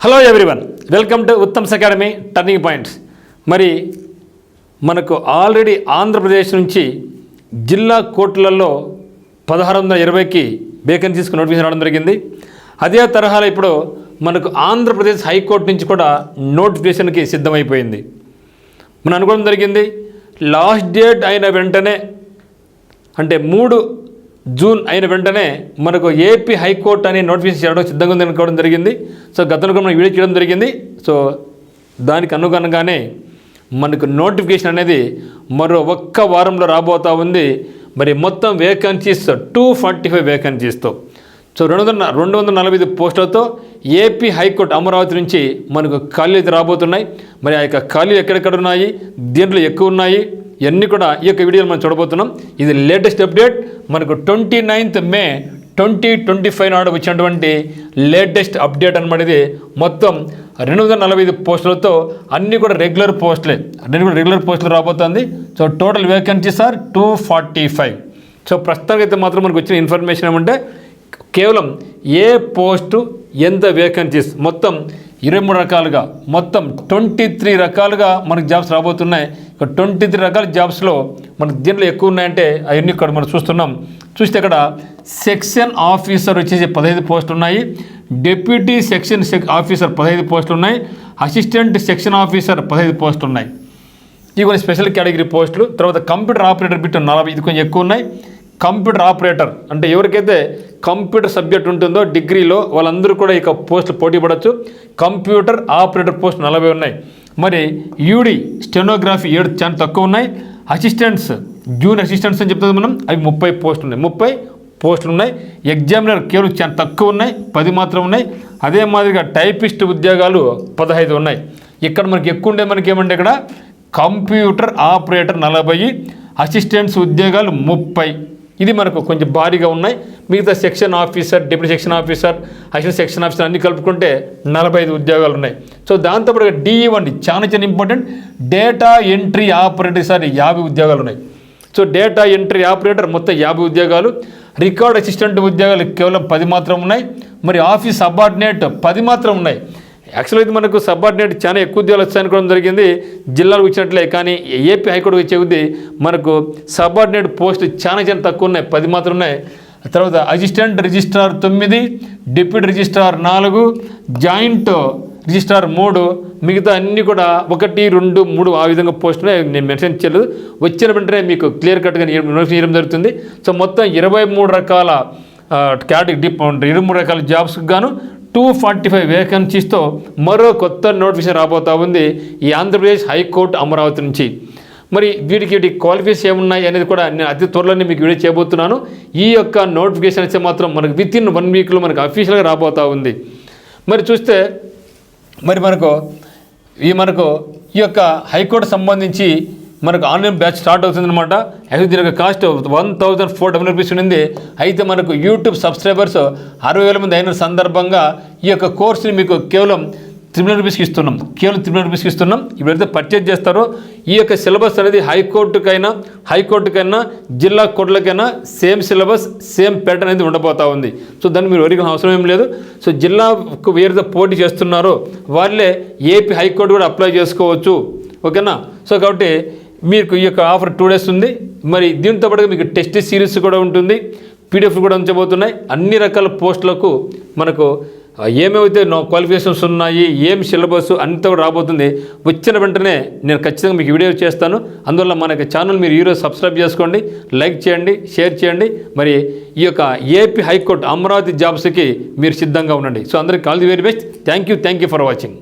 Hello everyone, welcome to Uttam's academy turning points. మరి మనకు already Andhra Pradesh నుంచి జిల్లా కోర్టులలో 1620కి వేకెన్సీస్కి నోటిఫికేషన్ రావడం జరిగింది. అదే తరహాలో ఇప్పుడు మనకు ఆంధ్రప్రదేశ్ హైకోర్టు నుంచి కూడా నోటిఫికేషన్కి సిద్ధమైపోయింది. మనం అనుకోవడం జరిగింది లాస్ట్ డేట్ అయిన వెంటనే, అంటే 3 జూన్ అయిన వెంటనే మనకు ఏపీ హైకోర్టు అనే నోటిఫికేషన్ చేయడం సిద్ధంగా ఉంది అనుకోవడం జరిగింది. సో గతంలో మనం వీడియో చేయడం జరిగింది. సో దానికి అనుగుణంగానే మనకు నోటిఫికేషన్ అనేది మరో ఒక్క వారంలో రాబోతూ ఉంది. మరి మొత్తం వేకెన్సీస్ 245 వేకెన్సీస్తో, సో 245 పోస్టులతో ఏపీ హైకోర్టు అమరావతి నుంచి మనకు ఖాళీలు రాబోతున్నాయి. మరి ఆ యొక్క ఖాళీలు ఎక్కడెక్కడ ఉన్నాయి, దీంట్లో ఎక్కువ ఉన్నాయి, ఇవన్నీ కూడా ఈ యొక్క వీడియోలో మనం చూడబోతున్నాం. ఇది లేటెస్ట్ అప్డేట్, మనకు 29th మే 2025 నాడు వచ్చినటువంటి లేటెస్ట్ అప్డేట్ అనమాట. ఇది మొత్తం 245 పోస్టులతో అన్నీ కూడా రెగ్యులర్ పోస్టులు రాబోతుంది. So total vacancies are 245. So ప్రస్తుతానికైతే మాత్రం మనకు వచ్చిన ఇన్ఫర్మేషన్ ఏమంటే కేవలం ఏ పోస్టు ఎంత వేకెన్సీస్ మొత్తం 23 రకాలుగా, మొత్తం 23 రకాలుగా మనకు జాబ్స్ రాబోతున్నాయి. ఇక 23 రకాల జాబ్స్లో మనకు దీంట్లో ఎక్కువ ఉన్నాయంటే అవన్నీ ఇక్కడ మనం చూస్తే ఇక్కడ సెక్షన్ ఆఫీసర్ వచ్చేసి 15 పోస్టులు ఉన్నాయి, డిప్యూటీ సెక్షన్ ఆఫీసర్ 15 పోస్టులు ఉన్నాయి, అసిస్టెంట్ సెక్షన్ ఆఫీసర్ 15 పోస్టులు ఉన్నాయి. ఇవి కొన్ని స్పెషల్ కేటగిరీ పోస్టులు. తర్వాత కంప్యూటర్ ఆపరేటర్ బిట్ 40, ఇది కొంచెం ఎక్కువ ఉన్నాయి. కంప్యూటర్ ఆపరేటర్ అంటే ఎవరికైతే కంప్యూటర్ సబ్జెక్ట్ ఉంటుందో డిగ్రీలో వాళ్ళందరూ కూడా ఇక పోస్టులు పోటీ పడవచ్చు. కంప్యూటర్ ఆపరేటర్ పోస్ట్ 40 ఉన్నాయి. మరి యూడి స్టెనోగ్రఫీ 7 చాలా తక్కువ ఉన్నాయి. అసిస్టెంట్స్, జూనియర్ అసిస్టెంట్స్ అని చెప్తుంది మనం, అవి 30 పోస్టులు ఉన్నాయి. 30 పోస్టులు ఉన్నాయి. ఎగ్జామినర్ కేవలం చాలా తక్కువ ఉన్నాయి, 10 మాత్రం ఉన్నాయి. అదే మాదిరిగా టైపిస్ట్ ఉద్యోగాలు 15 ఉన్నాయి. ఇక్కడ మనకి ఎక్కువ ఉండే మనకి ఏమంటే ఇక్కడ కంప్యూటర్ ఆపరేటర్ 40, అసిస్టెంట్స్ ఉద్యోగాలు 30. ఇది మనకు కొంచెం భారీగా ఉన్నాయి. మిగతా section officer, deputy section officer, assistant section officer అన్ని కలుపుకుంటే 45 ఉద్యోగాలు ఉన్నాయి. సో దాంతోపాటు DE1 చాలా ఇంపార్టెంట్, డేటా ఎంట్రీ ఆపరేటర్ 50 ఉద్యోగాలు ఉన్నాయి. సో డేటా ఎంట్రీ ఆపరేటర్ మొత్తం 50 ఉద్యోగాలు. రికార్డ్ అసిస్టెంట్ ఉద్యోగాలు కేవలం 10 మాత్రం ఉన్నాయి. మరి ఆఫీస్ సబార్డినేట్ 10 మాత్రం ఉన్నాయి. యాక్చువల్గా అయితే మనకు సబార్డినేట్ చాలా ఎక్కువ ఉద్యోగాలు వచ్చాయనుకోవడం జరిగింది జిల్లాలకు వచ్చినట్లే, కానీ ఏపీ హైకోర్టు వచ్చే కొద్దీ మనకు సబార్డినేట్ పోస్టు చాలా తక్కువ ఉన్నాయి, 10 మాత్రం ఉన్నాయి. తర్వాత assistant registrar 9, deputy registrar 4, joint registrar 3, మిగతా అన్నీ కూడా 1, 2, 3 ఆ విధంగా పోస్టులు నేను మెన్షన్ చేయలేదు. వచ్చిన వెంటనే మీకు క్లియర్ కట్గా నోటిఫికేషన్ చేయడం జరుగుతుంది. సో మొత్తం 23 రకాల కేటగిరీ 23 రకాల జాబ్స్కి గాను 245 వేకెన్సీస్తో మరో కొత్త నోటిఫికేషన్ రాబోతూ ఉంది ఈ ఆంధ్రప్రదేశ్ హైకోర్టు అమరావతి నుంచి. మరి వీటి క్వాలిఫికేషన్ ఏమున్నాయి అనేది కూడా నేను అతి త్వరలోనే మీకు వీడియో చేయబోతున్నాను. ఈ యొక్క నోటిఫికేషన్ అయితే మాత్రం మనకు వితిన్ 1 వీక్లో మనకు అఫీషియల్గా రాబోతూ ఉంది. మరి చూస్తే మరి మనకు ఈ యొక్క హైకోర్టు సంబంధించి మనకు ఆన్లైన్ బ్యాచ్ స్టార్ట్ అవుతుందన్నమాట. అయితే దీని యొక్క కాస్ట్ 1400 రూపీస్ ఉంది. అయితే మనకు యూట్యూబ్ సబ్స్క్రైబర్స్ 60,000 మంది అయిన సందర్భంగా ఈ యొక్క కోర్సుని మీకు కేవలం 300 రూపీస్కి ఇస్తున్నాం. ఇప్పుడైతే పర్చేజ్ చేస్తారో ఈ యొక్క సిలబస్ అనేది హైకోర్టుకైనా జిల్లా కోర్టులకైనా సేమ్ సిలబస్, సేమ్ ప్యాటర్న్ అనేది ఉండబోతూ ఉంది. సో దాన్ని మీరు ఎవరికి అవసరం ఏం లేదు. సో జిల్లాకు వేరే పోటీ చేస్తున్నారో వాళ్ళే ఏపీ హైకోర్టు కూడా అప్లై చేసుకోవచ్చు, ఓకేనా. సో కాబట్టి మీకు ఈ యొక్క ఆఫర్ 2 days ఉంది. మరి దీంతో పాటుగా మీకు టెస్ట్ సిరీస్ కూడా ఉంటుంది, PDF కూడా ఉంచబోతున్నాయి. అన్ని రకాల పోస్టులకు మనకు ఏమేమైతే క్వాలిఫికేషన్స్ ఉన్నాయి, ఏం సిలబస్ అంతా కూడా రాబోతుంది. వచ్చిన వెంటనే నేను ఖచ్చితంగా మీకు వీడియో చేస్తాను. అందువల్ల మన యొక్క ఛానల్ మీరు ఈరోజు సబ్స్క్రైబ్ చేసుకోండి, లైక్ చేయండి, షేర్ చేయండి. మరి ఈ యొక్క ఏపీ హైకోర్టు అమరావతి జాబ్స్కి మీరు సిద్ధంగా ఉండండి. సో అందరికీ all the very best. Thank you for watching.